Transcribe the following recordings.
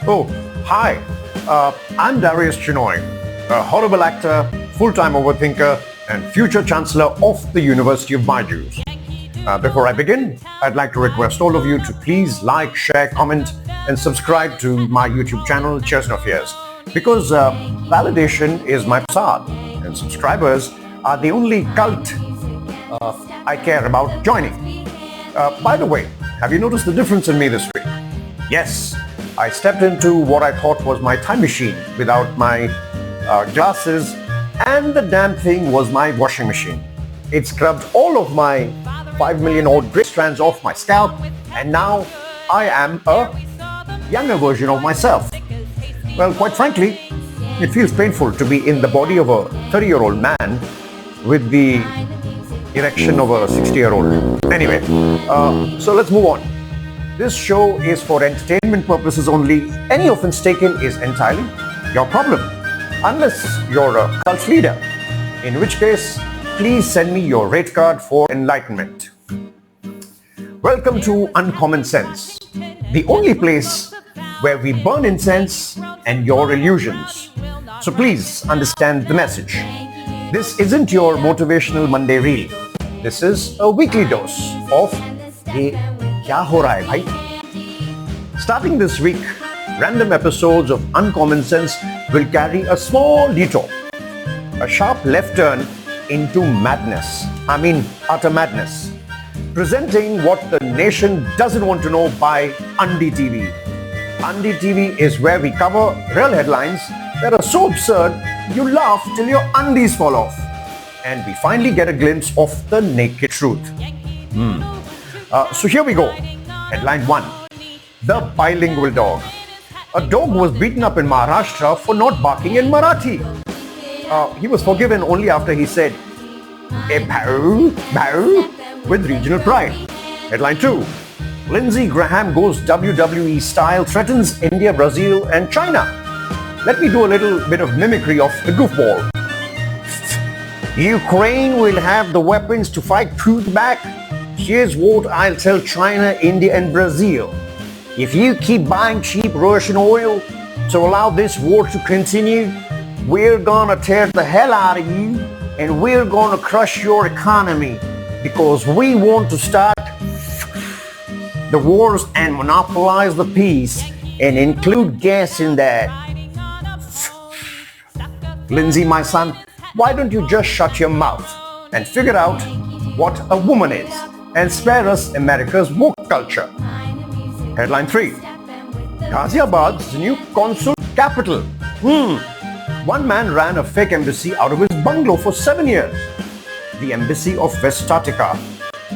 Oh, hi. I'm Darius Chinoy, a horrible actor, full-time overthinker, and future Chancellor of the University of Byju's. Before I begin, I'd like to request all of you to please like, share, comment, and subscribe to my YouTube channel, Cheers No Fears, because validation is my prasad, and subscribers are the only cult I care about joining. By the way, have you noticed the difference in me this week? Yes, I stepped into what I thought was my time machine without my glasses, and the damn thing was my washing machine. It scrubbed all of my 5 million odd gray strands off my scalp, and now I am a younger version of myself. Well, quite frankly, it feels painful to be in the body of a 30-year-old man with the erection of a 60-year-old. Anyway, so let's move on. This show is for entertainment purposes only. Any offense taken is entirely your problem, unless you're a cult leader, in which case, please send me your rate card for enlightenment. Welcome to Uncommon Sense, the only place where we burn incense and your illusions. So please understand the message. This isn't your motivational Monday reel. This is a weekly dose of Ye Kya Ho Raha Hai Bhai? Starting this week, random episodes of Uncommon Sense will carry a small detour, a sharp left turn into madness. I mean, utter madness. Presenting what the nation doesn't want to know by UNDY TV. UNDY TV is where we cover real headlines that are so absurd you laugh till your undies fall off. And we finally get a glimpse of the naked truth. So here we go. Headline 1. The bilingual dog. A dog was beaten up in Maharashtra for not barking in Marathi. He was forgiven only after he said, "Bhau, bhau," with regional pride. Headline 2. Lindsey goes WWE style, threatens India, Brazil, and China. Let me do a little bit of mimicry of the goofball. Ukraine will have the weapons to fight Putin back. Here's what I'll tell China, India, and Brazil. If you keep buying cheap Russian oil to allow this war to continue, we're gonna tear the hell out of you, and we're gonna crush your economy, because we want to start the wars and monopolize the peace and include gas in that. Lindsey, my son, why don't you just shut your mouth and figure out what a woman is and spare us America's woke culture? Headline 3. Ghaziabad's new consul capital. One man ran a fake embassy out of his bungalow for 7 years. The embassy of West Tatika.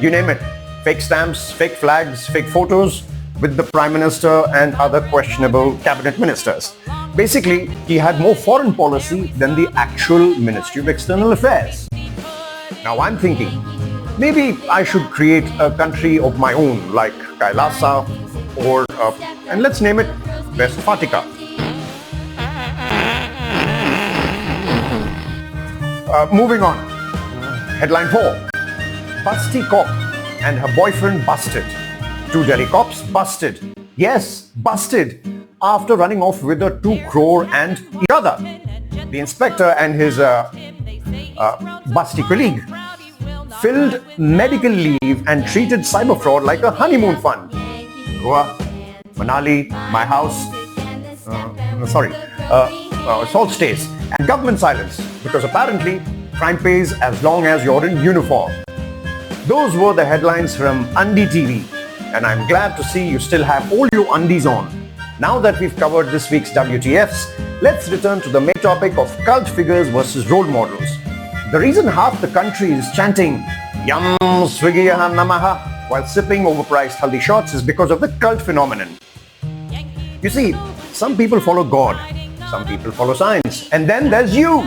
You name it. Fake stamps, fake flags, fake photos with the Prime Minister and other questionable cabinet ministers. Basically, he had more foreign policy than the actual Ministry of External Affairs. Now I'm thinking, maybe I should create a country of my own, like Kailasa, or, and let's name it West Fatika. Moving on. Headline 4. Basti cop and her boyfriend busted. 2 Delhi cops busted. Yes, busted. After running off with a 2 crore and each other. The inspector and his busty colleague filled medical leave and treated cyber fraud like a honeymoon fund. Goa, Manali, my house, salt stays, and government silence, because apparently crime pays as long as you're in uniform. Those were the headlines from UNDY TV, and I'm glad to see you still have all your undies on. Now that we've covered this week's WTFs, let's return to the main topic of cult figures versus role models. The reason half the country is chanting "Yum Swiggyaya Namah" while sipping overpriced haldi shots is because of the cult phenomenon. You see, some people follow God, some people follow science, and then there's you,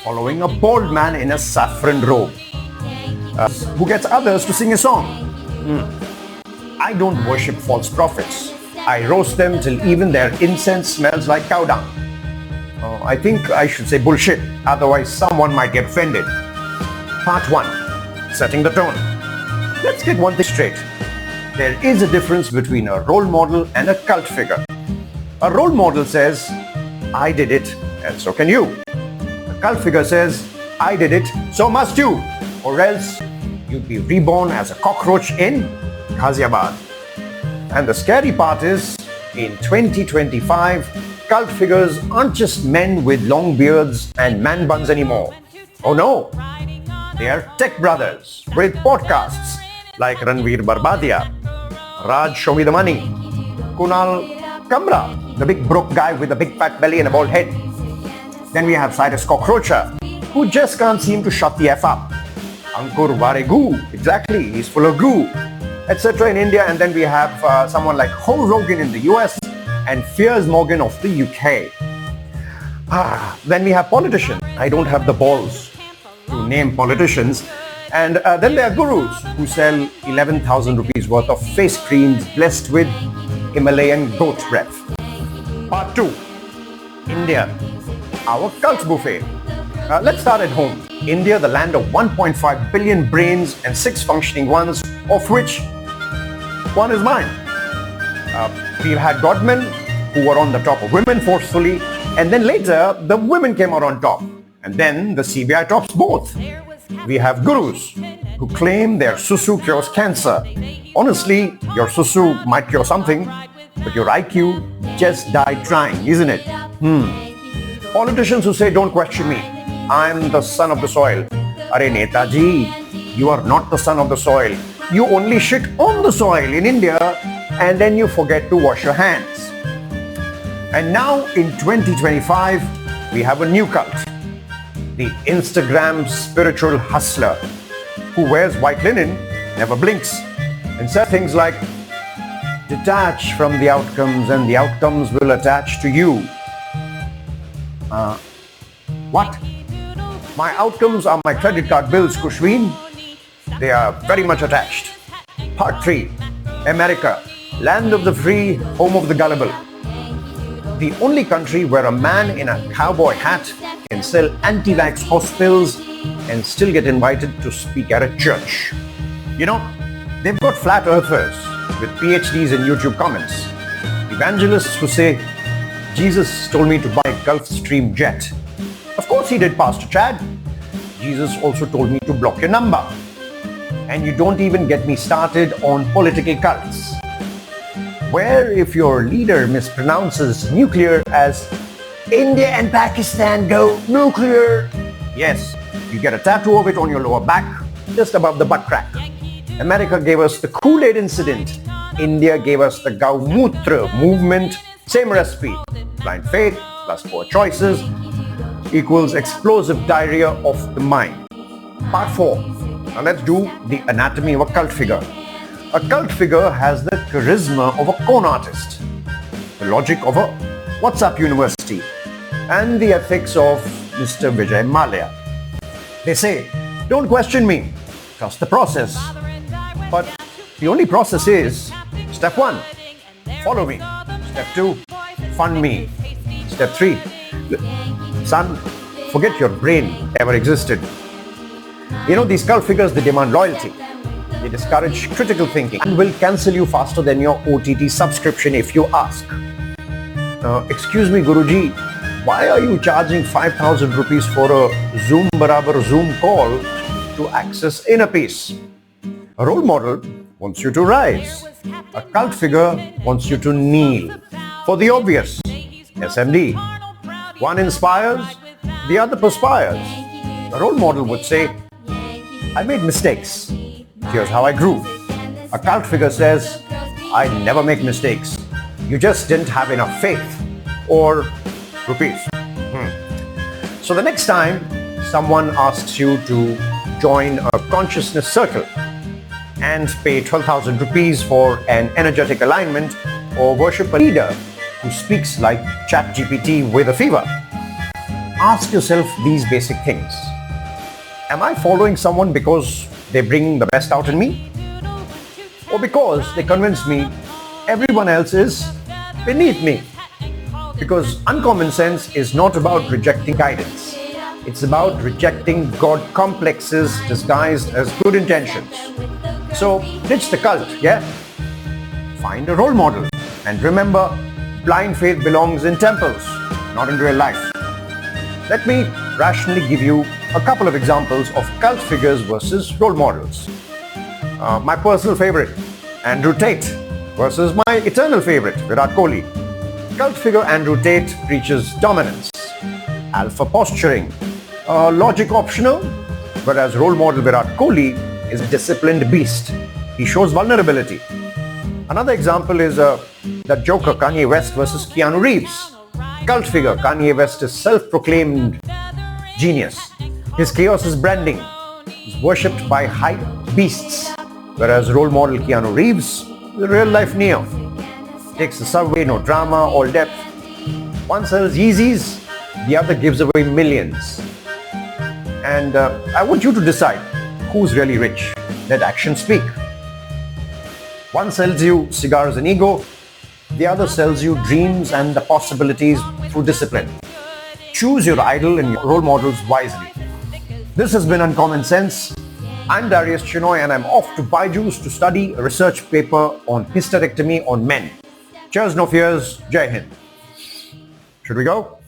following a bald man in a saffron robe, who gets others to sing a song. I don't worship false prophets. I roast them till even their incense smells like cow dung. I think I should say bullshit, otherwise someone might get offended. Part 1. Setting the tone. Let's get one thing straight. There is a difference between a role model and a cult figure. A role model says, I did it, and so can you. A cult figure says, I did it, so must you. Or else, you'd be reborn as a cockroach in Ghaziabad. And the scary part is, in 2025, cult figures aren't just men with long beards and man-buns anymore. Oh no, they are tech brothers with podcasts like Ranveer Barbadia, Raj Show Me the Money, Kunal Kamra, the big broke guy with a big fat belly and a bald head. Then we have Cyrus Cockroacher, who just can't seem to shut the F up. Ankur Varegu, exactly, he's full of goo, etc. in India. And then we have someone like Joe Rogan in the US and Piers Morgan of the UK. Then we have politicians. I don't have the balls to name politicians. And then there are gurus who sell 11,000 rupees worth of face creams blessed with Himalayan goat breath. Part 2. India, our cult buffet. Let's start at home. India, the land of 1.5 billion brains and 6 functioning ones, of which one is mine. We've had godmen who were on the top of women forcefully, and then later the women came out on top, and then the CBI tops both. We have gurus who claim their susu cures cancer. Honestly, your susu might cure something, but your IQ just died trying, isn't it? Politicians who say, don't question me, I'm the son of the soil. Are Netaji, you are not the son of the soil. You only shit on the soil in India, and then you forget to wash your hands. And now in 2025, we have a new cult. The Instagram spiritual hustler who wears white linen, never blinks, and says things like, detach from the outcomes and the outcomes will attach to you. What? My outcomes are my credit card bills, Kushween. They are very much attached. Part 3. America, land of the free, home of the gullible. The only country where a man in a cowboy hat can sell anti-vax hospitals and still get invited to speak at a church. You know, they've got flat earthers with PhDs in YouTube comments, evangelists who say, Jesus told me to buy a Gulfstream jet. Of course he did, Pastor Chad. Jesus also told me to block your number. And you don't even get me started on political cults, where if your leader mispronounces nuclear as India and Pakistan go nuclear, yes, you get a tattoo of it on your lower back, just above the butt crack. America gave us the Kool-Aid incident. India gave us the Gaumutra movement. Same recipe. Blind faith plus poor choices equals explosive diarrhea of the mind. Part 4. Now let's do the anatomy of a cult figure. A cult figure has the charisma of a con artist, the logic of a WhatsApp university, and the ethics of Mr. Vijay Mallya. They say, don't question me, trust the process. But the only process is, step 1, follow me. Step 2, fund me. Step 3, son, forget your brain ever existed. You know, these cult figures, they demand loyalty. They discourage critical thinking and will cancel you faster than your OTT subscription if you ask. Excuse me, Guruji, why are you charging 5,000 rupees for a Zoom Barabar Zoom call to access inner peace? A role model wants you to rise. A cult figure wants you to kneel. For the obvious, SMD. One inspires, the other perspires. A role model would say, I made mistakes. Here's how I grew. A cult figure says, I never make mistakes. You just didn't have enough faith. Or rupees. So the next time someone asks you to join a consciousness circle and pay 12,000 rupees for an energetic alignment or worship a leader who speaks like ChatGPT with a fever, ask yourself these basic things. Am I following someone because they bring the best out in me? Or because they convince me everyone else is beneath me? Because uncommon sense is not about rejecting guidance. It's about rejecting God complexes disguised as good intentions. So ditch the cult, yeah? Find a role model. And remember, blind faith belongs in temples, not in real life. Let me rationally give you a couple of examples of cult figures versus role models. My personal favorite, Andrew Tate, versus my eternal favorite, Virat Kohli. Cult figure Andrew Tate preaches dominance, alpha posturing, logic optional, whereas role model Virat Kohli is a disciplined beast. He shows vulnerability. Another example is that joker Kanye West versus Keanu Reeves. Cult figure Kanye West is self-proclaimed genius. His chaos is branding. He's worshipped by hype beasts, whereas role model Keanu Reeves is a real-life Neo. Takes the subway, no drama, all depth. One sells Yeezys, the other gives away millions. And I want you to decide who's really rich. Let action speak. One sells you cigars and ego, the other sells you dreams and the possibilities through discipline. Choose your idol and your role models wisely. This has been Uncommon Sense. I'm Darius Chinoy and I'm off to Byju's to study a research paper on hysterectomy on men. Cheers, no fears. Jai Hind. Should we go?